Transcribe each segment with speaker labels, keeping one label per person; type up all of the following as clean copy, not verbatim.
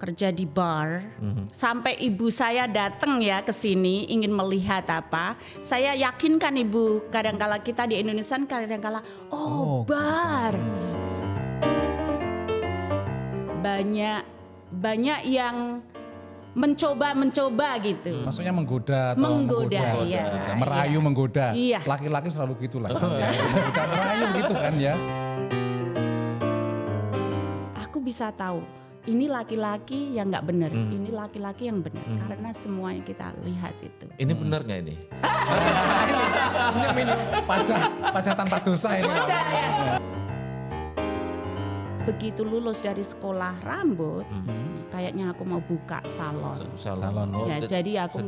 Speaker 1: kerja di bar, sampai ibu saya datang ya ke sini ingin melihat apa. Saya yakinkan ibu, kadangkala kita di Indonesia kadangkala bar. Banyak yang mencoba gitu.
Speaker 2: Maksudnya menggoda atau
Speaker 1: menggoda, iya,
Speaker 2: merayu,
Speaker 1: iya.
Speaker 2: menggoda.
Speaker 1: Iya.
Speaker 2: Laki-laki selalu gitulah. Menggoda, merayu gitu kan ya.
Speaker 1: Aku bisa tahu ini laki-laki yang nggak benar, ini laki-laki yang benar karena semua yang kita lihat itu.
Speaker 3: Ini benar nggak ini?
Speaker 2: Ini pajak tanpa dosa ini.
Speaker 1: Begitu lulus dari sekolah rambut, kayaknya aku mau buka salon.
Speaker 3: Salon.
Speaker 1: Ya, jadi aku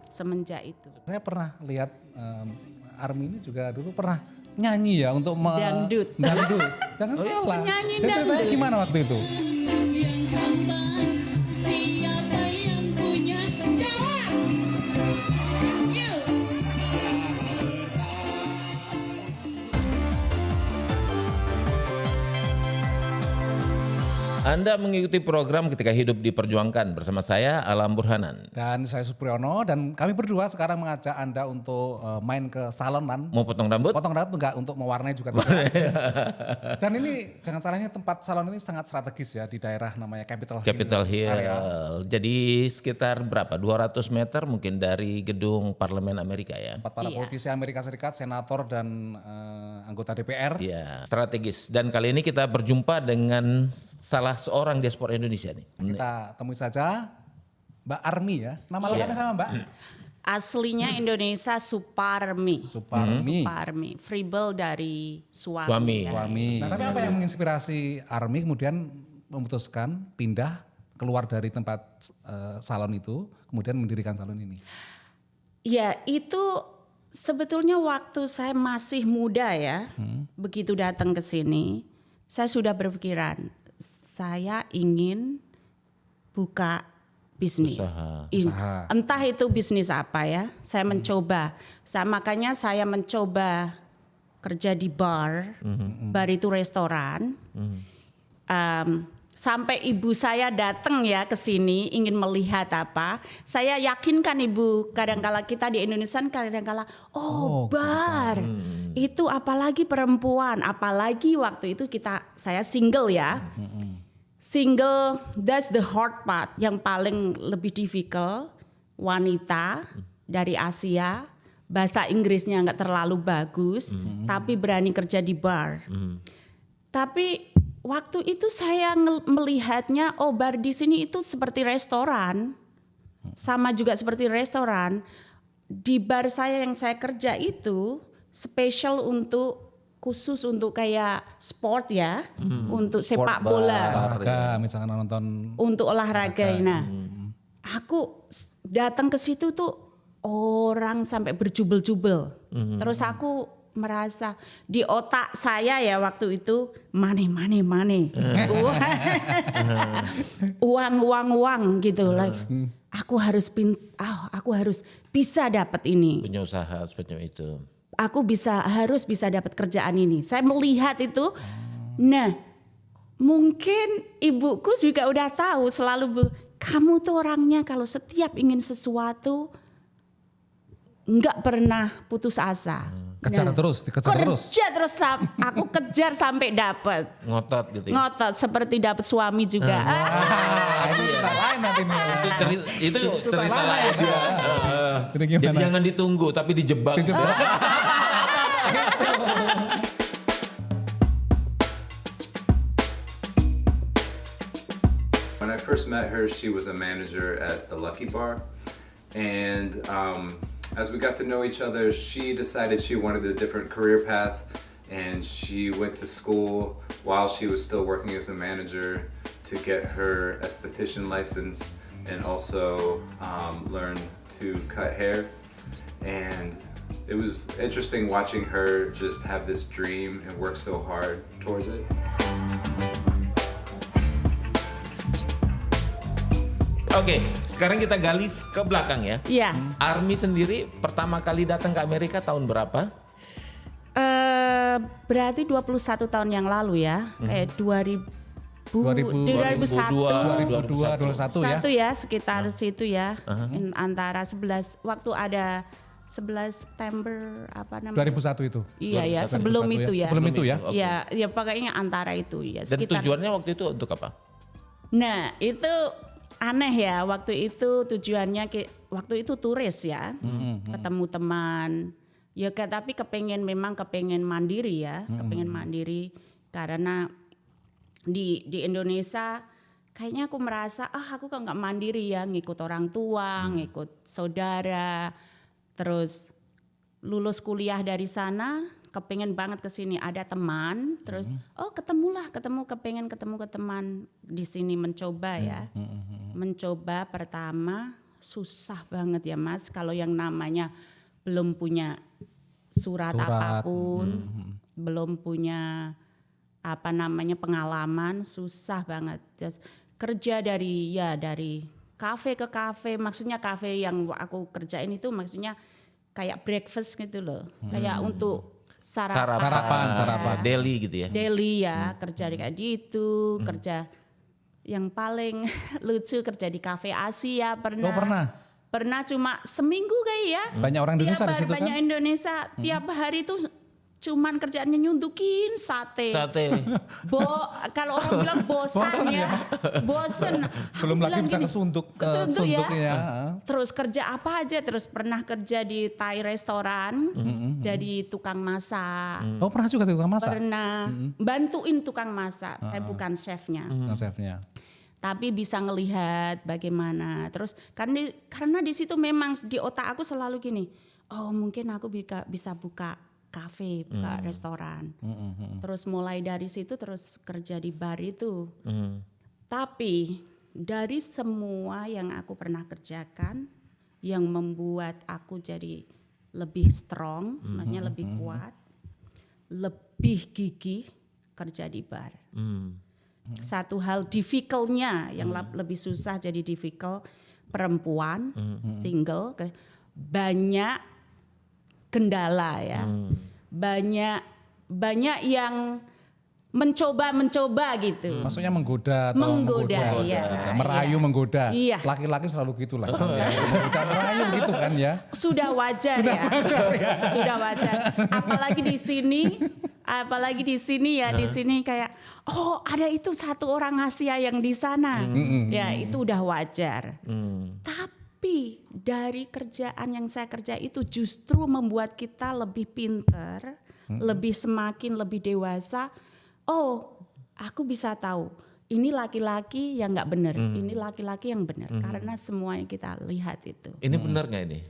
Speaker 1: semenjak itu.
Speaker 2: Saya pernah lihat Army ini juga dulu pernah nyanyi ya untuk
Speaker 1: Dangdut.
Speaker 2: Jangan salah.
Speaker 1: Penyanyi
Speaker 2: Jadi ceritanya
Speaker 1: dangdut.
Speaker 2: gimana waktu itu?
Speaker 4: Siapa yang punya jawab? Yuk.
Speaker 3: Anda mengikuti program Ketika Hidup Diperjuangkan bersama saya Alam Burhanan.
Speaker 2: Dan saya Supriyono dan kami berdua sekarang mengajak Anda untuk main ke salon kan.
Speaker 3: Mau potong rambut?
Speaker 2: Potong rambut enggak, untuk mewarnai juga tidak. Dan ini jangan salahnya tempat salon ini sangat strategis ya di daerah namanya Capitol
Speaker 3: Hill.
Speaker 2: area.
Speaker 3: Jadi sekitar berapa? 200 meter mungkin dari gedung Parlemen Amerika ya.
Speaker 2: Tempat para politisi Amerika Serikat, senator dan anggota DPR.
Speaker 3: Iya, strategis. Dan kali ini kita berjumpa dengan salah seorang diaspora Indonesia nih.
Speaker 2: Kita temui saja Mbak Army ya. Nama lengkapnya sama Mbak?
Speaker 1: Aslinya Indonesia Suparmi.
Speaker 2: Suparmi.
Speaker 1: Fribel dari suami.
Speaker 3: Suami.
Speaker 1: ya.
Speaker 2: Suami. Nah, tapi apa yang menginspirasi Army kemudian memutuskan pindah keluar dari tempat salon itu, kemudian mendirikan salon ini?
Speaker 1: Ya itu sebetulnya waktu saya masih muda ya, begitu datang ke sini, saya sudah berpikiran, saya ingin buka bisnis.
Speaker 2: Usaha.
Speaker 1: Entah itu bisnis apa ya, saya mencoba. Makanya saya mencoba kerja di bar, bar itu restoran. Sampai ibu saya datang ya ke sini ingin melihat apa. Saya yakinkan ibu, kadangkala kita di Indonesia kadangkala bar. Itu apalagi perempuan, apalagi waktu itu saya single ya. Single, that's the hard part, yang paling lebih difficult. Wanita dari Asia, bahasa Inggrisnya nggak terlalu bagus, tapi berani kerja di bar. Tapi waktu itu saya melihatnya, bar di sini itu seperti restoran, sama juga seperti restoran. Di bar yang saya kerja itu spesial khusus untuk kayak sport ya, untuk sepak bola,
Speaker 2: Olahraga, misalkan nonton.
Speaker 1: untuk olahraga. Nah, aku datang ke situ tuh orang sampai berjubel-jubel. Terus aku merasa di otak saya ya waktu itu money. uang gitu like. Aku harus bisa dapat ini.
Speaker 3: Punya usaha seperti itu.
Speaker 1: Aku harus bisa dapat kerjaan ini. Saya melihat itu. Nah, mungkin ibuku juga udah tahu selalu kamu tuh orangnya kalau setiap ingin sesuatu nggak pernah putus asa.
Speaker 2: Dikejar terus.
Speaker 1: Aku kejar sampai dapat.
Speaker 3: Ngotot gitu ya.
Speaker 1: Ngotot seperti dapat suami juga.
Speaker 2: Itu cerita lain nanti nih.
Speaker 3: Itu cerita lain.
Speaker 2: Jadi
Speaker 3: Jadi
Speaker 2: gimana?
Speaker 3: jangan ditunggu tapi dijebak.
Speaker 5: When I first met her, she was a manager at the Lucky Bar. And as we got to know each other, she decided she wanted a different career path. And she went to school while she was still working as a manager to get her esthetician license and also learn to cut hair. And it was interesting watching her just have this dream and work so hard towards it.
Speaker 3: Oke, sekarang kita gali ke belakang ya.
Speaker 1: Iya.
Speaker 3: Army sendiri pertama kali datang ke Amerika tahun berapa?
Speaker 1: Berarti 21 tahun yang lalu ya. Kayak 2001.
Speaker 2: 2021 ya.
Speaker 1: Satu ya sekitar situ ya. Antara 11 waktu ada 11 September apa namanya?
Speaker 2: 2001 itu.
Speaker 1: Iya ya,
Speaker 2: 2001
Speaker 1: sebelum itu ya.
Speaker 2: Sebelum itu ya.
Speaker 3: Oke.
Speaker 1: Iya, ya pokoknya antara itu ya.
Speaker 3: Dan
Speaker 1: Sekitar.
Speaker 3: tujuannya waktu itu untuk apa?
Speaker 1: Nah, itu aneh ya. Waktu itu tujuannya waktu itu turis ya. Ketemu teman. Ya tapi kepengen mandiri ya, kepengen mandiri karena di Indonesia kayaknya aku merasa aku kok nggak mandiri ya, ngikut orang tua, ngikut saudara. Terus lulus kuliah dari sana, kepengen banget ke sini ada teman, terus kepengen ketemu ke teman di sini mencoba ya. Mencoba pertama susah banget ya Mas, kalau yang namanya belum punya surat. Apapun, belum punya pengalaman, susah banget. Terus kerja dari kafe ke kafe, maksudnya kafe yang aku kerjain itu maksudnya kayak breakfast gitu loh, kayak untuk
Speaker 3: Sarapan, daily gitu ya.
Speaker 1: Daily ya, kerja di kayak gitu, kerja yang paling lucu kerja di kafe Asia pernah.
Speaker 2: Oh pernah.
Speaker 1: Pernah cuma seminggu kayak ya.
Speaker 2: Banyak orang Indonesia di situ kan.
Speaker 1: Banyak Indonesia, tiap hari tuh cuman kerjaannya nyuntukin sate. Kalau orang bilang bosan ya. Bosen.
Speaker 2: Belum lagi bisa kesuntuk
Speaker 1: ya. Terus kerja apa aja, terus pernah kerja di Thai restoran, jadi tukang masak.
Speaker 2: Oh pernah juga tukang masak?
Speaker 1: Pernah, bantuin tukang masak, saya bukan chefnya.
Speaker 2: Chefnya.
Speaker 1: Tapi bisa ngelihat bagaimana. Terus karena di situ memang di otak aku selalu gini, mungkin aku bisa buka kafe, buka restoran. Terus mulai dari situ terus kerja di bar itu. Tapi dari semua yang aku pernah kerjakan, yang membuat aku jadi lebih strong, maksudnya lebih kuat, lebih gigih kerja di bar. Satu hal difficult-nya yang lebih susah jadi difficult, perempuan, single, banyak kendala ya, banyak yang mencoba gitu.
Speaker 2: Maksudnya menggoda,
Speaker 1: iya,
Speaker 2: merayu, menggoda.
Speaker 1: Iya.
Speaker 2: Laki-laki selalu gitulah. Menggoda, merayu gitu kan ya.
Speaker 1: Sudah wajar ya. Sudah wajar. Apalagi di sini ya, di sini kayak ada itu satu orang Asia yang di sana. Ya, itu udah wajar. Tapi dari kerjaan yang saya kerja itu justru membuat kita lebih pinter, semakin lebih dewasa. Aku bisa tahu ini laki-laki yang nggak benar, ini laki-laki yang benar, karena semua yang kita lihat itu.
Speaker 3: Ini benar nggak ini?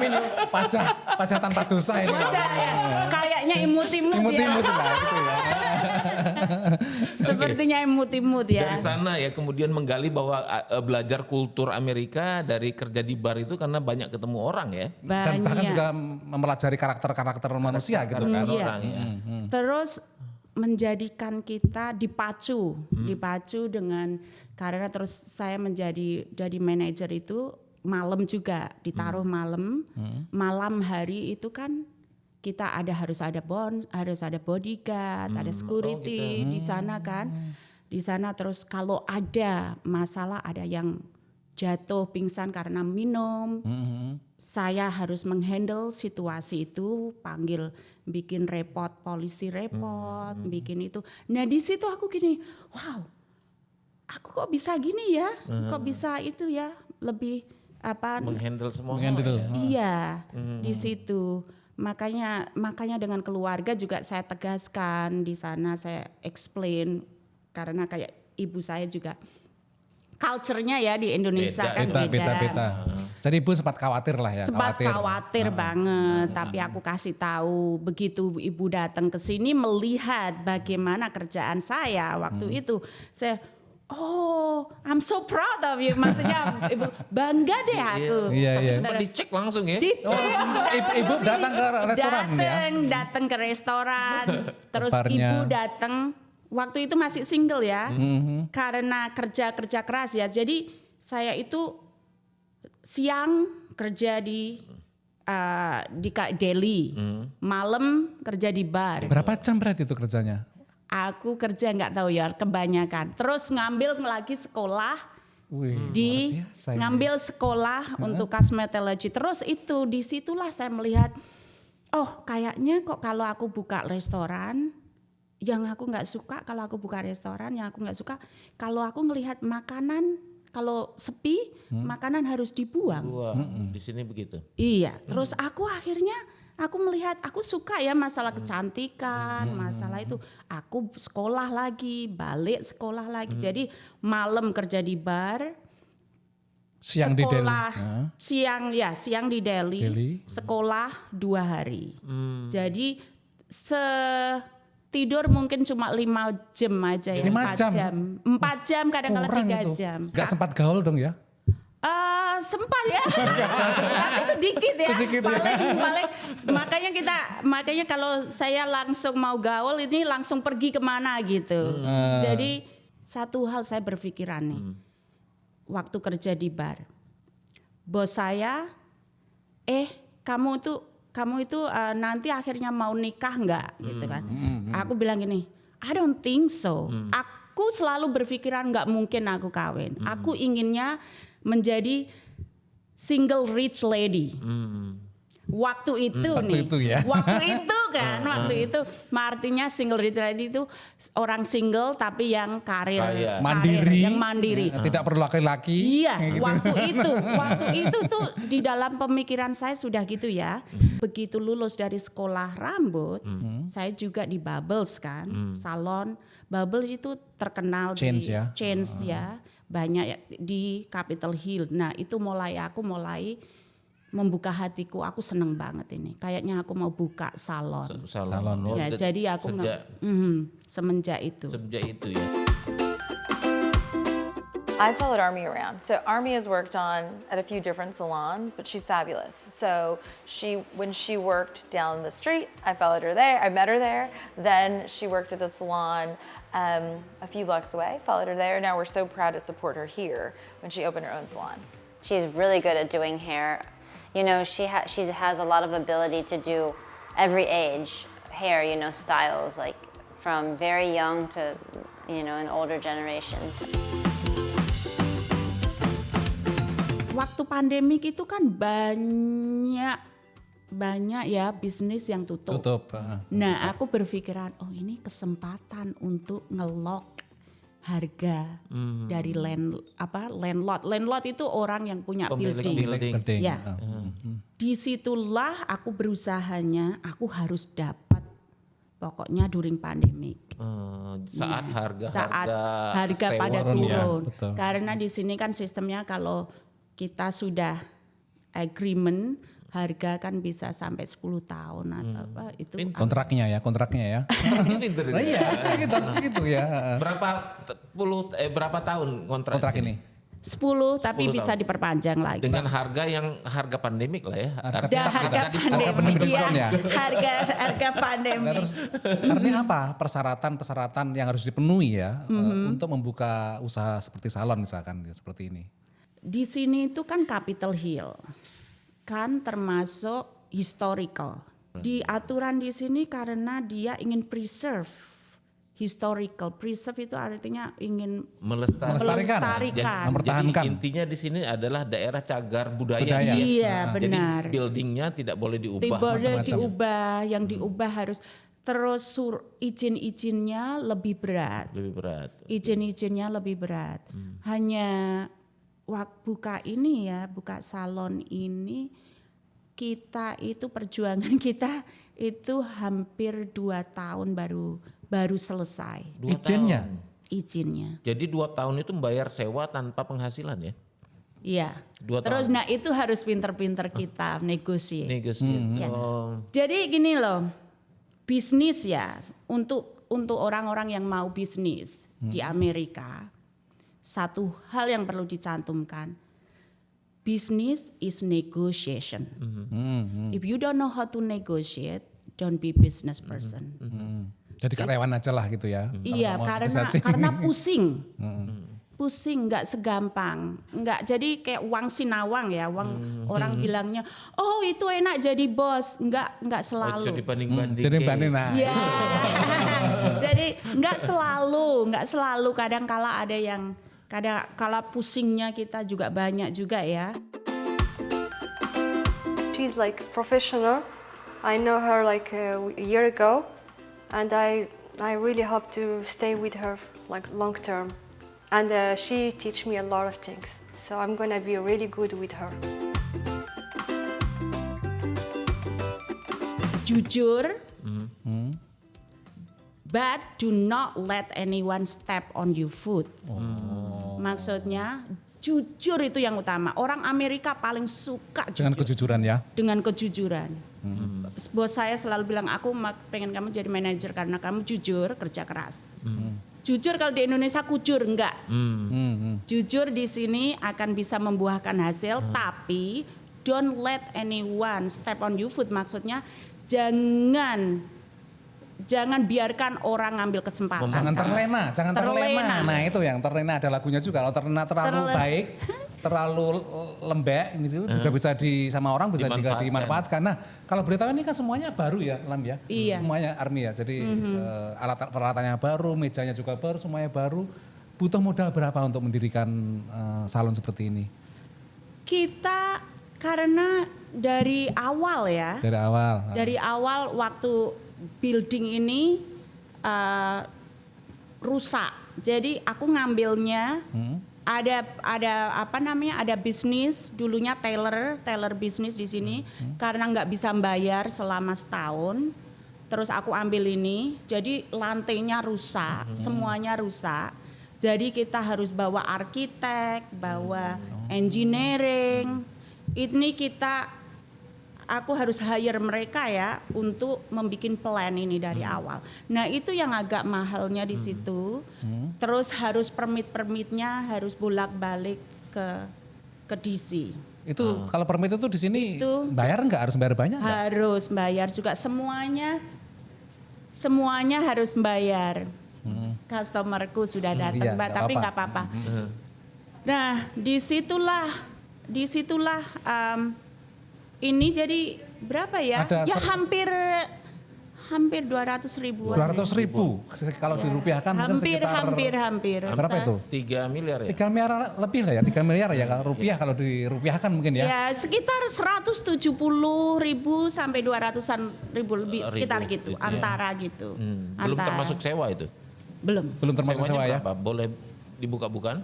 Speaker 2: Ini pajak tanpa dosa ini.
Speaker 1: Pajak ya, kayaknya imut-imut ya.
Speaker 2: Lah, gitu ya.
Speaker 1: Sepertinya imut-imut ya.
Speaker 3: Dari sana ya kemudian menggali bahwa belajar kultur Amerika dari kerja di bar itu karena banyak ketemu orang ya.
Speaker 2: Dan bahkan juga mempelajari karakter manusia gitu kan.
Speaker 3: Orang ya.
Speaker 1: Terus menjadikan kita dipacu dengan, karena terus saya jadi manajer itu malam juga, ditaruh malam hari itu kan kita harus ada bodyguard, ada security di sana kan. Di sana terus kalau ada masalah, ada yang jatuh pingsan karena minum, saya harus menghandle situasi itu, bikin polisi report, bikin itu. Nah di situ aku gini, wow, aku kok bisa gini ya, kok bisa itu ya, lebih
Speaker 3: menghandle semua.
Speaker 1: Iya, di situ. Makanya dengan keluarga juga saya tegaskan di sana, saya explain, karena kayak ibu saya juga culture-nya ya di Indonesia beda.
Speaker 2: Jadi ibu sempat khawatir lah ya.
Speaker 1: Sempat khawatir banget, tapi aku kasih tahu begitu ibu datang ke sini melihat bagaimana kerjaan saya waktu itu, saya I'm so proud of you. Maksudnya ibu bangga deh aku.
Speaker 2: Iya.
Speaker 3: Sempat dicek langsung ya.
Speaker 2: Ibu datang ke restoran ya.
Speaker 1: Datang ke restoran. Terus ibu datang. Waktu itu masih single ya, karena kerja keras ya. Jadi saya itu siang kerja di Delhi, malam kerja di bar.
Speaker 2: Berapa jam berarti itu kerjanya?
Speaker 1: Aku kerja nggak tahu ya kebanyakan. Terus ngambil lagi sekolah
Speaker 2: Wih,
Speaker 1: di
Speaker 2: luar biasa ini.
Speaker 1: ngambil sekolah untuk cosmetology. Terus itu disitulah saya melihat, oh kayaknya kok kalau aku buka restoran, yang aku nggak suka kalau aku buka restoran, yang aku nggak suka kalau aku ngelihat makanan kalau sepi makanan harus dibuang.
Speaker 3: Wah, di sini begitu.
Speaker 1: Iya, terus aku akhirnya aku melihat aku suka ya masalah kecantikan, masalah itu. Aku sekolah lagi, balik sekolah lagi. Jadi malam kerja di bar,
Speaker 2: Siang di Delhi.
Speaker 1: sekolah
Speaker 2: Nah,
Speaker 1: siang di Delhi,
Speaker 2: Delhi.
Speaker 1: sekolah 2 hari. Jadi tidur mungkin cuma 5 jam aja ya,
Speaker 2: 5 jam?
Speaker 1: 4 jam kadang-kadang
Speaker 2: kurang
Speaker 1: 3
Speaker 2: itu.
Speaker 1: jam.
Speaker 2: Gak sempat gaul dong ya?
Speaker 1: Sempat ya, tapi sedikit ya. Paling makanya kalau saya langsung mau gaul ini langsung pergi kemana gitu. Jadi satu hal saya berpikiran nih, waktu kerja di bar, bos saya, kamu itu nanti akhirnya mau nikah nggak, gitu kan? Aku bilang gini, I don't think so. Aku selalu berpikiran nggak mungkin aku kawin. Aku inginnya menjadi single rich lady. Waktu itu nih,
Speaker 2: itu ya.
Speaker 1: waktu itu kan, waktu itu artinya single rich lady itu orang single tapi yang karir,
Speaker 3: Kaya.
Speaker 2: Mandiri.
Speaker 1: yang mandiri.
Speaker 2: Tidak perlu laki-laki.
Speaker 1: Iya,
Speaker 2: kayak gitu.
Speaker 1: waktu itu tuh di dalam pemikiran saya sudah gitu ya. Begitu lulus dari sekolah rambut, saya juga di Bubbles kan, salon. Bubbles itu terkenal
Speaker 2: Change
Speaker 1: di
Speaker 2: ya.
Speaker 1: Change ya, banyak di Capitol Hill. Nah, itu aku mulai membuka hatiku, aku seneng banget ini. Kayaknya aku mau buka salon.
Speaker 3: Salon. Oh,
Speaker 1: Ya, jadi aku semenjak itu.
Speaker 3: Sejak itu ya.
Speaker 6: I followed Army around. So Army has worked at a few different salons, but she's fabulous. So when she worked down the street, I followed her there. I met her there. Then she worked at a salon a few blocks away. Followed her there. Now we're so proud to support her here when she opened her own salon.
Speaker 7: She's really good at doing hair. You know, she has a lot of ability to do every age hair, you know, styles, like from very young to, you know, an older generation.
Speaker 1: Waktu pandemik itu kan banyak ya bisnis yang tutup. Nah, aku berpikiran, oh ini kesempatan untuk ngelok harga dari landlord. Landlord itu orang yang punya
Speaker 3: Pemilik building.
Speaker 1: Ya. Disitulah aku berusahanya, aku harus dapat pokoknya during pandemik.
Speaker 3: Saat
Speaker 1: Saat harga
Speaker 3: sewa
Speaker 1: pada
Speaker 3: turun ya.
Speaker 1: turun.
Speaker 2: betul.
Speaker 1: Karena di sini kan sistemnya kalau kita sudah agreement harga kan bisa sampai 10 tahun atau apa itu.
Speaker 2: Kontraknya ya.
Speaker 3: Pinter
Speaker 2: Nah,
Speaker 3: ya.
Speaker 2: iya, harus begitu ya.
Speaker 3: Berapa tahun
Speaker 2: Kontrak ini.
Speaker 1: 10 tapi
Speaker 3: 10
Speaker 1: bisa
Speaker 3: tahun.
Speaker 1: diperpanjang lagi.
Speaker 3: Dengan harga pandemik lah ya.
Speaker 1: Harga
Speaker 2: penuh
Speaker 1: pandemi
Speaker 2: diskon ya.
Speaker 1: harga pandemi.
Speaker 2: Nah, terus karena apa persyaratan yang harus dipenuhi ya untuk membuka usaha seperti salon misalkan ya, seperti ini.
Speaker 1: Di sini itu kan Capitol Hill. Kan termasuk historical. Di aturan di sini karena dia ingin preserve historical. Preserve itu artinya ingin
Speaker 2: Melestarikan. Mempertahankan.
Speaker 3: Jadi intinya di sini adalah daerah cagar budaya.
Speaker 2: Budaya.
Speaker 1: Iya, benar.
Speaker 3: Jadi buildingnya tidak boleh diubah.
Speaker 1: Boleh diubah, yang diubah harus terus izin-izinnya lebih berat. Izin-izinnya lebih berat. Hanya buka salon ini kita itu perjuangan kita itu hampir 2 tahun baru selesai.
Speaker 3: 2
Speaker 2: Izinnya?
Speaker 3: tahun.
Speaker 1: Izinnya.
Speaker 3: Jadi 2 tahun itu membayar sewa tanpa penghasilan ya?
Speaker 1: Iya.
Speaker 3: 2
Speaker 1: Terus
Speaker 3: tahun.
Speaker 1: nah itu harus pinter-pinter kita negosiasi.
Speaker 3: Negosiasi.
Speaker 1: Ya.
Speaker 3: Oh.
Speaker 1: Jadi gini loh, bisnis ya untuk orang-orang yang mau bisnis di Amerika, satu hal yang perlu dicantumkan, business is negotiation. If you don't know how to negotiate, don't be business person.
Speaker 2: Jadi karyawan aja lah gitu ya.
Speaker 1: Iya, karena pusing. Pusing, nggak segampang, nggak jadi kayak uang sinawang ya, orang bilangnya, oh itu enak jadi bos, nggak selalu.
Speaker 3: Jadi banding-banding.
Speaker 2: Jadi banding nah.
Speaker 1: Ya, Jadi nggak selalu. Kadang kala ada yang kala pusingnya kita juga banyak juga ya.
Speaker 8: She's like professional. I know her like a year ago, and I really hope to stay with her like long term. And she teach me a lot of things. So I'm gonna be really good with her.
Speaker 1: Jujur, but do not let anyone step on your foot. Maksudnya jujur itu yang utama. Orang Amerika paling suka
Speaker 2: Dengan
Speaker 1: jujur.
Speaker 2: kejujuran ya.
Speaker 1: Dengan kejujuran. Bos saya selalu bilang, aku pengen kamu jadi manajer karena kamu jujur, kerja keras. Jujur kalau di Indonesia kujur, enggak. Jujur di sini akan bisa membuahkan hasil, tapi don't let anyone step on your foot. Maksudnya jangan biarkan orang ngambil kesempatan.
Speaker 2: Jangan terlena.
Speaker 1: Terlena.
Speaker 2: Nah itu yang terlena ada lagunya juga. Kalau terlalu baik, terlalu lembek, ini juga bisa sama orang bisa juga dimanfaatkan. Nah kalau beritahu ini kan semuanya baru ya, Lam ya.
Speaker 1: Iya.
Speaker 2: Semuanya Army ya. Jadi alat peralatannya baru, mejanya juga baru, semuanya baru. Butuh modal berapa untuk mendirikan salon seperti ini?
Speaker 1: Kita karena dari awal ya. Dari awal waktu building ini rusak. Jadi aku ngambilnya ada bisnis dulunya tailor bisnis di sini karena nggak bisa bayar selama setahun. Terus aku ambil ini, jadi lantainya rusak, semuanya rusak. Jadi kita harus bawa arsitek, bawa engineering. Ini aku harus hire mereka ya untuk membuat plan ini dari awal. Nah itu yang agak mahalnya di situ. Terus harus permit-permitnya harus bolak-balik ke DC.
Speaker 2: Itu kalau permit itu di sini bayar nggak? Harus bayar banyak nggak?
Speaker 1: Harus bayar juga, semuanya harus bayar. Customerku sudah datang,
Speaker 2: iya,
Speaker 1: tapi nggak apa-apa. Nah disitulah ini jadi berapa ya?
Speaker 2: Ada
Speaker 1: hampir 200 ribuan.
Speaker 2: 200.000 kalau dirupiahkan mungkin sekitar
Speaker 1: hampir.
Speaker 2: Berapa itu?
Speaker 3: 3 miliar ya?
Speaker 2: 3 miliar lebih lah ya, 3 miliar ya kalau rupiah kalau dirupiahkan mungkin ya.
Speaker 1: Ya sekitar 170 ribu sampai 200-an ribu lebih sekitar gitu, antara gitu.
Speaker 3: Belum termasuk sewa itu?
Speaker 1: Belum
Speaker 2: termasuk sewa ya.
Speaker 3: Berapa? Boleh dibuka-bukaan?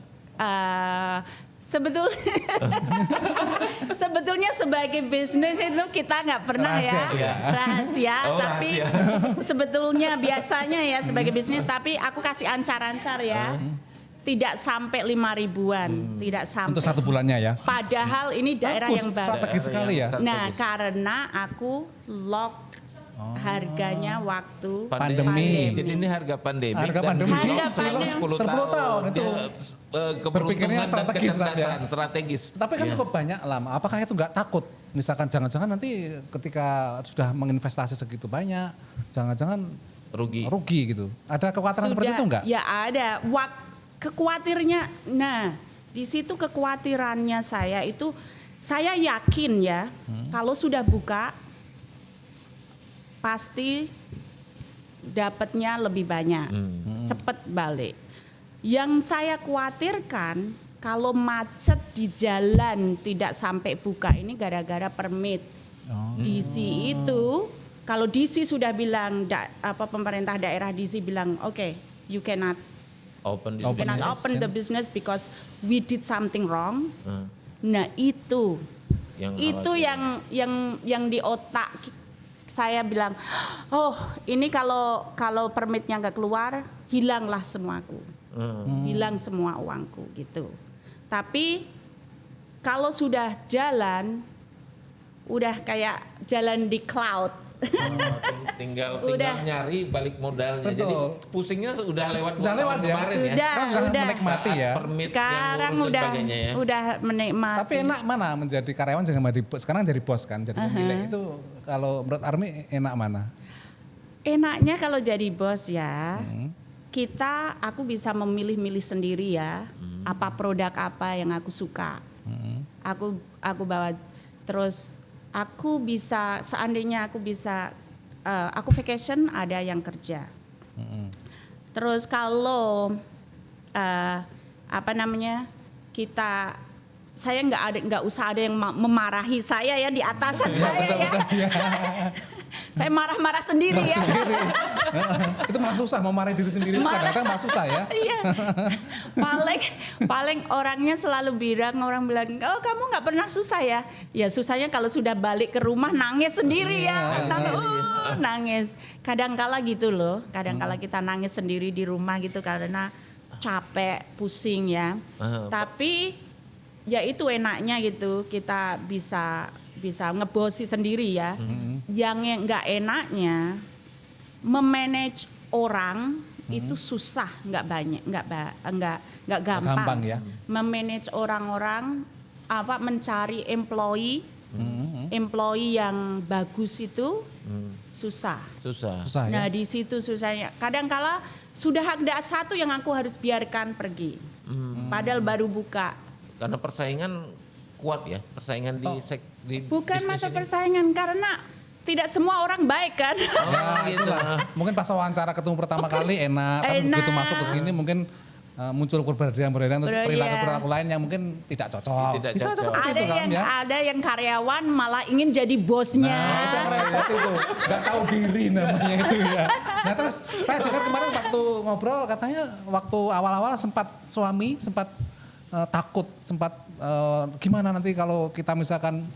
Speaker 1: Sebetulnya sebagai bisnis itu kita nggak pernah rahasia, tapi sebetulnya biasanya ya sebagai bisnis, tapi aku kasih ancar-ancar ya, tidak sampai 5 ribuan, tidak sampai.
Speaker 2: Untuk 1 bulannya ya.
Speaker 1: Padahal ini daerah yang baru.
Speaker 2: Strategis sekali ya.
Speaker 1: Nah karena aku lock harganya waktu
Speaker 2: pandemi.
Speaker 3: Jadi ini harga pandemi.
Speaker 2: Harga pandemi.
Speaker 1: Harga pandemi.
Speaker 3: 10
Speaker 2: tahun itu. Berpikirnya
Speaker 3: strategis.
Speaker 2: Tapi kan cukup banyak lama. Apakah itu nggak takut? Misalkan jangan-jangan nanti ketika sudah menginvestasi segitu banyak, jangan-jangan rugi gitu. Ada kekhawatiran seperti itu nggak?
Speaker 1: Ya ada. Kekhawatirnya. Nah, di situ kekhawatirannya saya itu, saya yakin ya, kalau sudah buka pasti dapatnya lebih banyak, cepat balik. Yang saya khawatirkan kalau macet di jalan tidak sampai buka ini gara-gara permit. DC itu kalau DC sudah bilang pemerintah daerah DC bilang oke, you cannot open the business because we did something wrong. Nah itu yang di otak saya bilang, oh ini kalau permitnya nggak keluar, hilanglah semuaku. Hilang semua uangku gitu. Tapi kalau sudah jalan, udah kayak jalan di cloud.
Speaker 3: Tinggal nyari balik modalnya.
Speaker 2: Betul.
Speaker 3: Jadi pusingnya sudah lewat
Speaker 2: ya.
Speaker 3: kemarin ya.
Speaker 2: Sekarang sudah menikmati ya.
Speaker 3: Sekarang
Speaker 1: udah menikmati.
Speaker 2: Tapi enak mana menjadi karyawan sekarang jadi bos kan, jadi pemilik itu kalau menurut Army enak mana?
Speaker 1: Enaknya kalau jadi bos ya. Aku bisa memilih-milih sendiri ya, apa produk apa yang aku suka. Aku bawa, terus aku bisa, seandainya aku bisa, aku vacation ada yang kerja. Terus kalau apa namanya saya nggak usah ada yang memarahi saya ya di atasan saya ya. Saya marah-marah sendiri ya.
Speaker 2: Itu malah susah, memarahi diri sendiri itu kadang-kadang malah susah ya.
Speaker 1: Iya. paling orangnya selalu orang bilang, oh kamu nggak pernah susah ya. Ya susahnya kalau sudah balik ke rumah nangis sendiri ya. Nangis. Kadang-kala gitu loh. Kadang-kala kita nangis sendiri di rumah gitu karena capek, pusing ya. Tapi ya itu enaknya gitu, kita bisa ngebosi sendiri ya. Yang nggak enaknya memanage orang itu susah, nggak banyak, nggak gampang
Speaker 2: ya.
Speaker 1: Memanage orang-orang, mencari employee yang bagus itu susah.
Speaker 3: Susah
Speaker 1: Nah
Speaker 3: ya.
Speaker 1: di situ susahnya. Kadang-kala sudah ada satu yang aku harus biarkan pergi, padahal baru buka.
Speaker 3: Karena persaingan kuat ya, persaingan di
Speaker 1: Bukan
Speaker 3: bisnis
Speaker 1: masa
Speaker 3: ini.
Speaker 1: persaingan karena tidak semua orang baik kan.
Speaker 2: Ya, itulah. Mungkin pas wawancara ketemu pertama kali enak, tapi begitu masuk ke sini mungkin muncul perbedaan-perbedaan terus perilaku lain yang mungkin tidak cocok. Bisa
Speaker 3: cocok.
Speaker 2: seperti itu kan ya.
Speaker 1: Ada yang karyawan malah ingin jadi bosnya.
Speaker 2: Nah, itu yang repot itu. Nggak tahu diri namanya itu ya. Nah terus saya dengar kemarin waktu ngobrol katanya waktu awal-awal sempat takut, gimana nanti kalau kita misalkan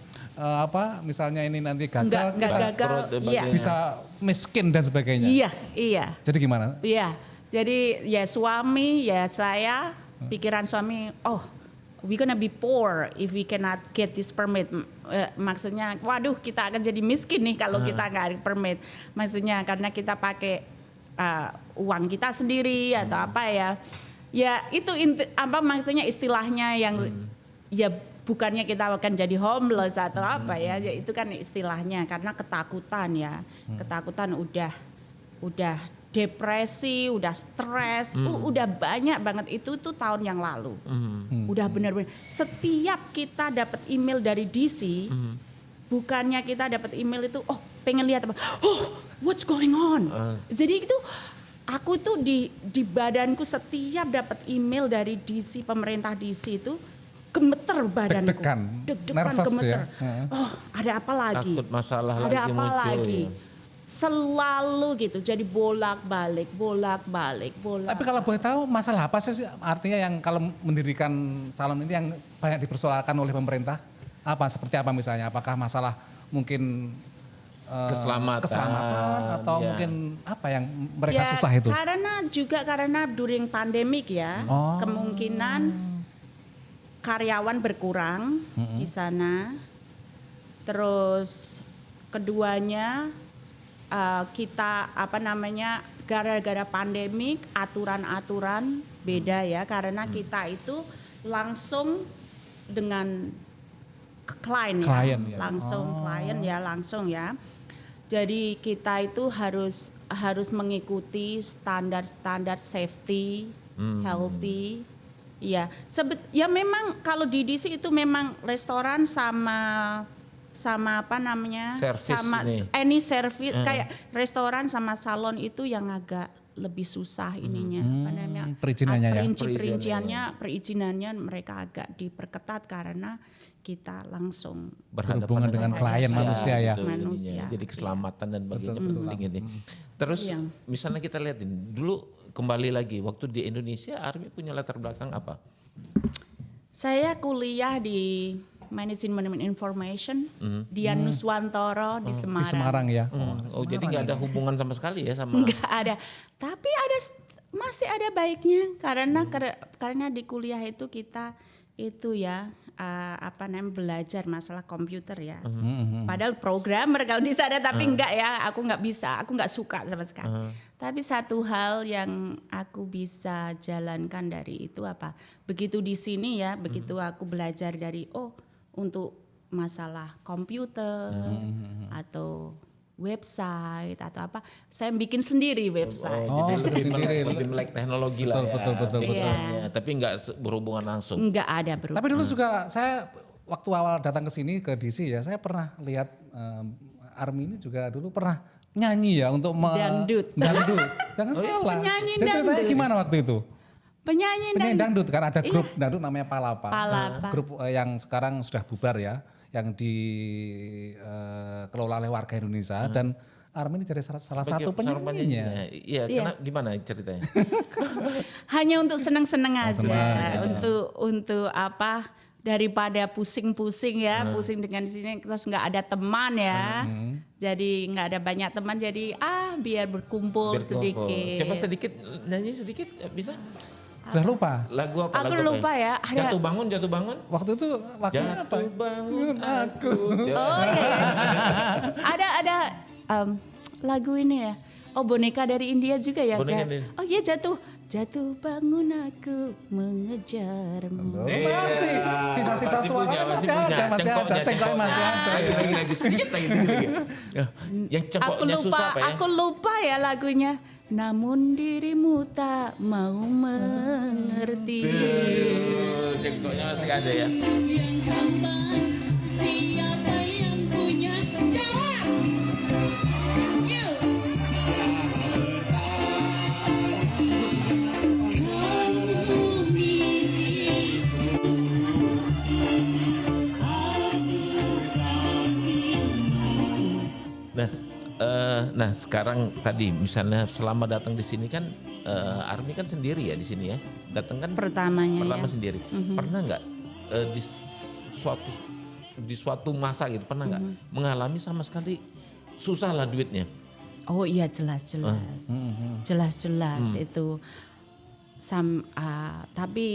Speaker 2: misalnya ini nanti gagal,
Speaker 1: Nggak gagal. Iya.
Speaker 2: bisa miskin dan sebagainya.
Speaker 1: Iya.
Speaker 2: Jadi gimana?
Speaker 1: Iya. Jadi ya suami, ya saya, pikiran suami, we gonna be poor if we cannot get this permit. Maksudnya, waduh kita akan jadi miskin nih kalau kita nggak ada permit. Maksudnya karena kita pakai uang kita sendiri atau apa ya. Ya itu maksudnya istilahnya yang ya bukannya kita akan jadi homeless atau apa ya itu kan istilahnya karena ketakutan ya. Ketakutan udah depresi, udah stres, udah banyak banget itu tuh tahun yang lalu. Udah benar-benar setiap kita dapat email dari DC, bukannya kita dapat email itu pengen lihat apa, what's going on. Jadi itu aku tuh di badanku setiap dapat email dari DC, pemerintah DC itu gemeter badanku.
Speaker 2: Deg-degan, nervous
Speaker 1: gemeter.
Speaker 2: Ya.
Speaker 1: Ada apa lagi?
Speaker 3: Takut masalah
Speaker 1: ada
Speaker 3: lagi
Speaker 1: apa
Speaker 3: muncul.
Speaker 1: lagi?
Speaker 3: Ya.
Speaker 1: Selalu gitu, jadi bolak-balik.
Speaker 2: Tapi kalau boleh tahu masalah apa sih artinya yang kalau mendirikan salon ini yang banyak dipersoalkan oleh pemerintah? Seperti apa misalnya? Apakah masalah mungkin keselamatan atau mungkin apa yang mereka susah itu?
Speaker 1: Karena during pandemik ya, kemungkinan karyawan berkurang di sana. Terus keduanya kita gara-gara pandemik aturan-aturan beda ya karena kita itu langsung dengan klien ya. Langsung ya. Jadi kita itu harus mengikuti standar healthy. Ya, memang kalau di DC itu memang restoran sama
Speaker 3: Service
Speaker 1: any service kayak restoran sama salon itu yang agak lebih susah ininya
Speaker 2: perizinannya
Speaker 1: perizinannya mereka agak diperketat karena kita langsung
Speaker 2: berhubungan dengan klien manusia ya.
Speaker 1: Manusia.
Speaker 3: Jadi keselamatan dan bagainya penting ini. Terus misalnya kita lihatin dulu kembali lagi waktu di Indonesia Army punya latar belakang apa?
Speaker 1: Saya kuliah di Management Information di Nuswantoro di Semarang.
Speaker 2: Di Semarang ya.
Speaker 3: Jadi nggak ada hubungan sama sekali ya sama.
Speaker 1: Nggak ada. Tapi masih ada baiknya karena di kuliah itu kita itu ya belajar masalah komputer ya. Padahal programmer kalau di sana tapi enggak ya, aku nggak bisa, aku nggak suka sama sekali. Tapi satu hal yang aku bisa jalankan dari itu begitu di sini ya, begitu aku belajar dari untuk masalah komputer atau website atau saya bikin sendiri website.
Speaker 3: Jadi lebih melek teknologi lah.
Speaker 2: Betul.
Speaker 3: Ya, tapi nggak berhubungan langsung.
Speaker 1: Nggak ada berhubungan.
Speaker 2: Tapi dulu juga saya waktu awal datang ke sini ke DC ya, saya pernah lihat Army ini juga dulu pernah nyanyi ya untuk
Speaker 1: Dangdut.
Speaker 2: Dangdut. Jangan salah.
Speaker 1: Penyanyi
Speaker 2: Jadi ceritanya
Speaker 1: dangdut.
Speaker 2: gimana waktu itu?
Speaker 1: Penyanyi
Speaker 2: Dangdut kan ada grup dangdut namanya Palapa.
Speaker 1: Palapa.
Speaker 2: Grup yang sekarang sudah bubar ya, yang dikelola oleh warga Indonesia dan Army ini jadi salah satu penyanyinya.
Speaker 3: Iya, karena gimana ceritanya?
Speaker 1: Hanya untuk seneng-seneng aja,
Speaker 2: seneng.
Speaker 1: untuk apa? Daripada pusing-pusing ya, pusing dengan di sini terus nggak ada teman ya, jadi nggak ada banyak teman, jadi biar berkumpul sedikit.
Speaker 3: Coba sedikit nyanyi sedikit bisa?
Speaker 2: Sudah lupa?
Speaker 3: Lagu apa?
Speaker 1: Aku
Speaker 3: lagu
Speaker 1: lupa ya. Ada.
Speaker 3: Jatuh bangun.
Speaker 2: Waktu itu lagunya apa?
Speaker 3: Jatuh bangun aku.
Speaker 1: Oh iya. Ada lagu ini ya. Oh boneka dari India juga ya.
Speaker 3: Boneka dari-
Speaker 1: Oh iya jatuh bangun aku mengejarmu.
Speaker 2: Masih sisa-sisa suaranya masih ada, cengkoknya masih ada.
Speaker 3: Lagi sedikit lagi. Yang cengkoknya susah apa ya?
Speaker 1: Aku lupa ya lagunya. Namun dirimu tak mau mengerti.
Speaker 3: Cengkoknya masih ada ya.
Speaker 4: Yang kapan, siapa yang punya? Jawab! Yuk! Kamu milikku, aku kasihmu.
Speaker 3: Nah sekarang tadi misalnya selama datang di sini kan Army kan sendiri ya di sini ya. Datang kan
Speaker 1: Pertama
Speaker 3: sendiri. Pernah nggak di suatu masa gitu pernah nggak mengalami sama sekali susah lah duitnya?
Speaker 1: Oh iya jelas. Jelas itu. Tapi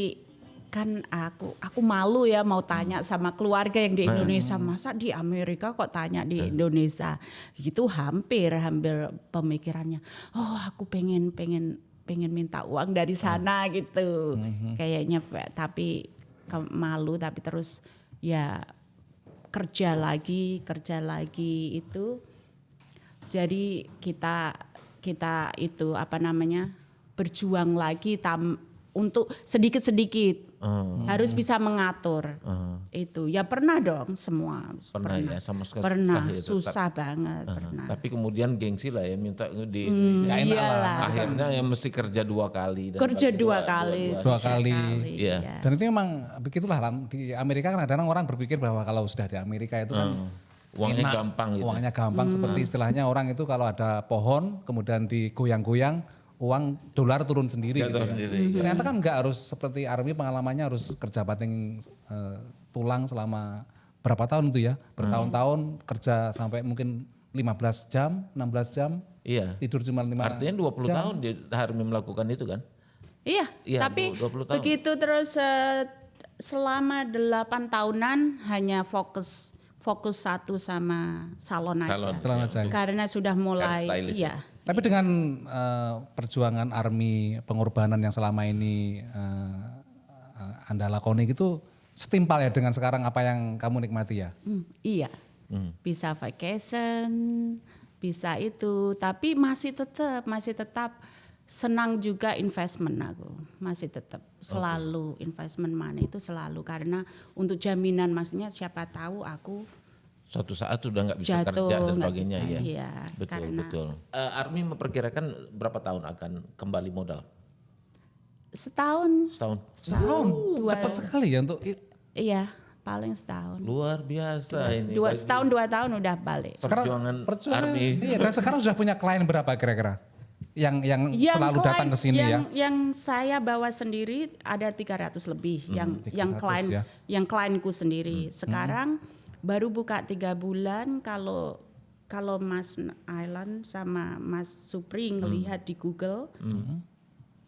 Speaker 1: kan aku malu ya mau tanya sama keluarga yang di Indonesia, masa di Amerika kok tanya di Indonesia. Gitu hampir pemikirannya. Oh aku pengen minta uang dari sana gitu. Kayaknya tapi malu, tapi terus ya kerja lagi itu. Jadi kita itu berjuang lagi untuk sedikit-sedikit harus bisa mengatur itu. Ya pernah dong semua.
Speaker 3: Pernah ya sama sekali.
Speaker 1: Pernah
Speaker 3: ya,
Speaker 1: susah banget. Pernah.
Speaker 3: Tapi kemudian gengsi lah ya minta di
Speaker 1: Iyalah.
Speaker 3: akhirnya yang mesti kerja 2 kali.
Speaker 1: Kerja dua kali.
Speaker 3: Iya.
Speaker 2: Dan itu memang begitulah Ram. Di Amerika kan kadang orang berpikir bahwa kalau sudah di Amerika itu kan
Speaker 3: Uangnya
Speaker 2: enak,
Speaker 3: gampang gitu.
Speaker 2: Uangnya gampang seperti istilahnya orang itu kalau ada pohon kemudian digoyang-goyang uang dolar turun sendiri.
Speaker 3: Jatuh
Speaker 2: Gitu.
Speaker 3: sendiri,
Speaker 2: Ternyata kan nggak harus seperti Army, pengalamannya harus kerja banting tulang selama berapa tahun itu ya. Bertahun-tahun kerja sampai mungkin 15 jam, 16 jam.
Speaker 3: Iya.
Speaker 2: Tidur cuma 5
Speaker 3: Artinya 20
Speaker 2: jam.
Speaker 3: tahun dia Army melakukan itu kan?
Speaker 1: Iya,
Speaker 3: Iya,
Speaker 1: tapi
Speaker 3: 20 tahun.
Speaker 1: begitu terus selama 8 tahunan hanya fokus satu sama salon aja.
Speaker 2: Salon aja.
Speaker 1: Karena sudah mulai
Speaker 3: Hairstylist
Speaker 1: iya.
Speaker 2: Tapi dengan perjuangan Army, pengorbanan yang selama ini Anda lakoni gitu setimpal ya dengan sekarang apa yang kamu nikmati ya?
Speaker 1: Iya. Bisa vacation, bisa itu, tapi masih tetap senang juga investment aku. Masih tetap selalu investment money itu selalu, karena untuk jaminan, maksudnya siapa tahu aku
Speaker 3: Suatu saat sudah nggak bisa
Speaker 1: jatuh,
Speaker 3: kerja dan
Speaker 1: nggak
Speaker 3: sebagainya
Speaker 1: bisa,
Speaker 3: ya.
Speaker 1: iya, karena-
Speaker 3: Betul. Army memperkirakan berapa tahun akan kembali modal?
Speaker 1: setahun.
Speaker 3: Setahun.
Speaker 2: Cepat sekali ya untuk
Speaker 1: Iya, paling setahun.
Speaker 3: Luar biasa ini.
Speaker 1: Setahun 2 tahun udah balik.
Speaker 3: Perjuangan Army.
Speaker 2: Iya, dan sekarang sudah punya klien berapa kira-kira? Yang selalu datang ke sini ya.
Speaker 1: Yang saya bawa sendiri ada 300 lebih yang
Speaker 2: 300 ya.
Speaker 1: yang klienku sendiri. Sekarang baru buka 3 bulan. Kalau Mas Island sama Mas Supri ngelihat di Google,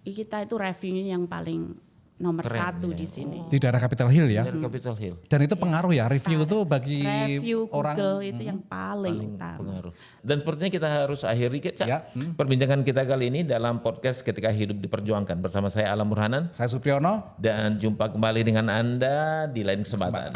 Speaker 1: kita itu revenue yang paling nomor
Speaker 3: Keren,
Speaker 1: 1
Speaker 3: ya.
Speaker 1: di sini.
Speaker 2: Di daerah Capitol Hill ya.
Speaker 3: Dan Capitol Hill.
Speaker 2: Dan itu pengaruh ya, review itu bagi
Speaker 1: Review
Speaker 2: orang.
Speaker 1: Google itu yang paling utama.
Speaker 3: Pengaruh. Dan sepertinya kita harus akhiri Cak,
Speaker 2: Ya,
Speaker 3: perbincangan kita kali ini dalam podcast Ketika Hidup Diperjuangkan bersama saya Alam Burhanan,
Speaker 2: Saya Supriyono.
Speaker 3: dan jumpa kembali dengan Anda di lain kesempatan.